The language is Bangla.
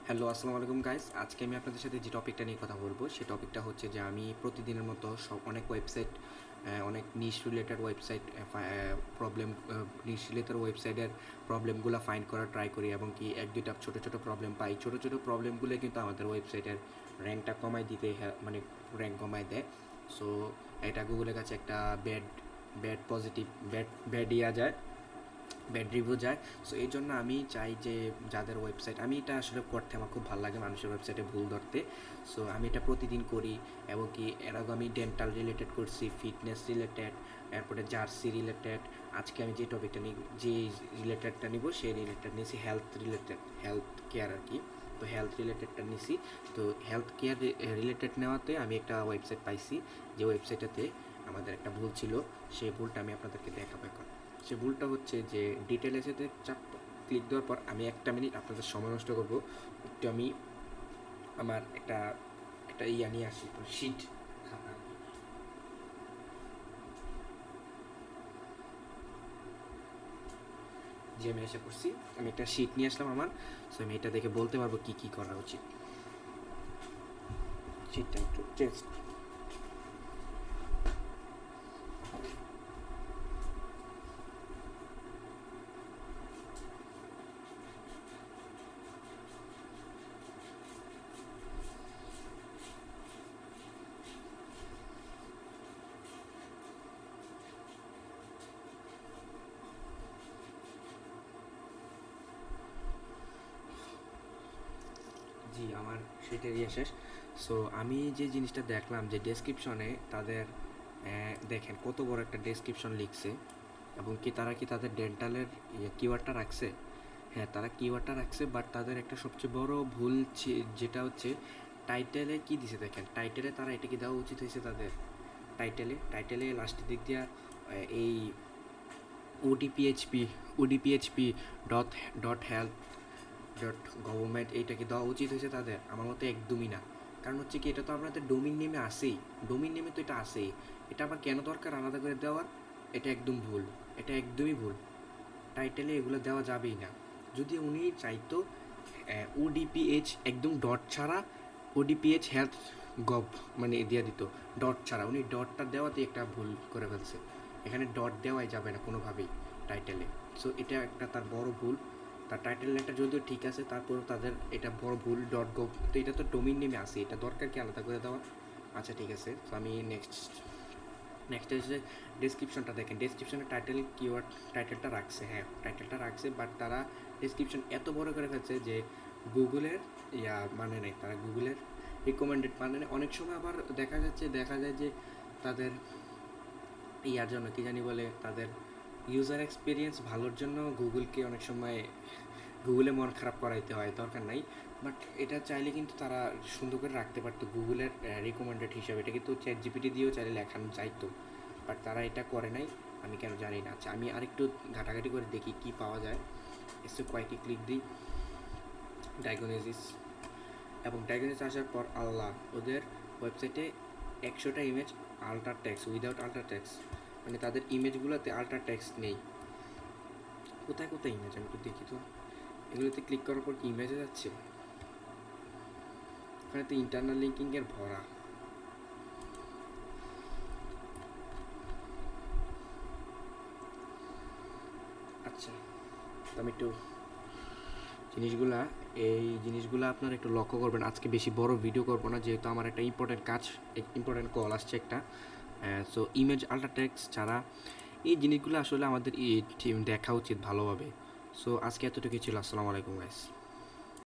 হ্যালো, আসসালামু আলাইকুম গাইস। আজকে আমি আপনাদের সাথে যে টপিকটা নিয়ে কথা বলবো সেই টপিকটা হচ্ছে যে আমি প্রতিদিনের মতো অনেক ওয়েবসাইট, অনেক নিশ রিলেটেড ওয়েবসাইট প্রবলেম নিশ রিলেটেড ওয়েবসাইটের প্রবলেমগুলো ফাইন্ড করার ট্রাই করি এবং কি এক দুইটা ছোটো ছোটো প্রবলেম পাই। ছোটো ছোটো প্রবলেমগুলো কিন্তু আমাদের ওয়েবসাইটের র্যাঙ্কটা কমায় দিতে মানে র্যাঙ্ক কমায় দেয়। সো এটা গুগলের কাছে একটা bad bad positive bad bad ইয়া যায়, ব্যাড রিভিউ যায়। সো এই জন্য আমি চাই যে যাদের ওয়েবসাইট, আমি এটা আসলে করতে আমার খুব ভালো লাগে মানুষের ওয়েবসাইটে ভুল ধরতে। সো আমি এটা প্রতিদিন করি এবং কি এর আগে আমি ডেন্টাল রিলেটেড করছি, ফিটনেস রিলেটেড, এরপরে জার্সি রিলেটেড। আজকে আমি যে টপিকটা নিই, যে রিলেটেডটা নিব সেই রিলেটেড নিয়েছি হেলথ রিলেটেড, হেলথ কেয়ার আর কি। তো হেলথ রিলেটেডটা নিছি। তো হেলথ কেয়ার রিলেটেড নেওয়াতে আমি একটা ওয়েবসাইট পাইছি, যে ওয়েবসাইটটাতে আমাদের একটা ভুল ছিল। সেই ভুলটা আমি আপনাদেরকে দেখাবো এখন। সে ভুলটা হচ্ছে যে ডিটেলসেতে চাপ ক্লিক দেওয়ার পর আমি 1 মিনিট আপনাদের সময় নষ্ট করবো। একটু আমি আমার একটা একটা ইয়া নিয়ে আসি, শিট খাতা। যে আমি এসে করছি, আমি একটা শিট নিয়ে আসলাম আমার। সো আমি এটা দেখে বলতে পারবো কি কি করা উচিত। শিটটা একটু চেঞ্জ। জি, আমার সেটা দিয়ে শেষ। সো আমি যে জিনিসটা দেখলাম যে ডেসক্রিপশনে তাদের দেখেন কত বড় একটা ডেসক্রিপশন লিখছে এবং কি তারা কি তাদের ডেন্টালের কিওয়ার্ডটা রাখছে। হ্যাঁ, তারা কিওয়ার্ডটা রাখছে, বাট তাদের একটা সবচেয়ে বড় ভুল যেটা হচ্ছে টাইটেলে কি দিছে দেখেন। টাইটেলে তারা এটা কি দেওয়া উচিত হয়েছে তাদের, টাইটেলে লাস্টের দিক দিয়া এই ODPHP ODPHP dot dot health dot government এইটাকে দেওয়া উচিত হয়েছে তাদের? আমার মতে একদমই না। কারণ হচ্ছে কি, এটা তো আপনাদের ডোমিন নেমে আসেই, ডোমিন নেমে তো এটা আসেই। এটা আবার কেন দরকার আলাদা করে দেওয়ার? এটা একদম ভুল, এটা একদমই ভুল। টাইটেলে এগুলো দেওয়া যাবেই না। যদি উনি চাইতো ওডিপিএইচ একদম ডট ছাড়া, ওডিপিএইচ হেলথ গভ মানে দিয়ে দিত ডট ছাড়া, উনি ডটটা দেওয়াতে একটা ভুল করে ফেলছে। এখানে ডট দেওয়াই যাবে না কোনোভাবেই টাইটেলে। সো এটা একটা তার বড় ভুল। তার টাইটেল লেটার যদিও ঠিক আছে, তারপরেও তাদের এটা বড় ভুল। ডট গভ তো এটা তো ডোমিন নেমে আসে, এটা দরকার কি আলাদা করে দেওয়া? আচ্ছা ঠিক আছে, তো আমি নেক্সট হচ্ছে ডেসক্রিপশনটা দেখেন। ডেসক্রিপশনে টাইটেলটা রাখছে, হ্যাঁ টাইটেলটা রাখছে, বাট তারা ডেসক্রিপশন এত বড় করে ফেলছে যে গুগলের মানে নেই, তারা গুগলের রিকমেন্ডেড মানে নেই। অনেক সময় আবার দেখা যায় যে তাদের ইয়ার জন্য কি জানি বলে, তাদের ইউজার এক্সপিরিয়েন্স ভালোর জন্য গুগলকে অনেক সময় গুগলে মন খারাপ করাইতে হয়, দরকার নাই। বাট এটা চাইলে কিন্তু তারা সুন্দর করে রাখতে পারতো গুগলের রিকমেন্ডেড হিসাবে। এটা কিন্তু চ্যাট জিপিটি দিয়েও চাইলে লেখানো চাইতো, বাট তারা এটা করে নাই। আমি কেন জানি না। আচ্ছা, আমি আরেকটু ঘাটাঘাটি করে দেখি কি পাওয়া যায়। এসে কয়েকটি ক্লিক দিই ডায়াগনোসিস, এবং ডায়াগনোসিস আসার পর আল্লাহ, ওদের ওয়েবসাইটে 100টা image alt text, without alt text, মানে তাদের ইমেজগুলোতে আল্টার টেক্সট নেই। কোথায় কোথায় ইমেজ আমি একটু দেখি তো। এগুলোতে ক্লিক করার পর কি ইমেজে যাচ্ছে? ওখানে তো ইন্টারনাল লিঙ্কিংয়ের ভরা। আচ্ছা, আমি একটু এই জিনিসগুলা আপনারা একটু লক্ষ্য করবেন। আজকে বেশি বড় ভিডিও করবো না, যেহেতু আমার একটা ইম্পর্টেন্ট কল আসছে একটা। সো ইমেজ আল্ট্রা টেক্সট ছাড়া এই জিনিসগুলো আসলে আমাদের দেখা উচিত ভালোভাবে। সো আজকে এতটুকুই ছিল। আসসালামু আলাইকুম গাইস।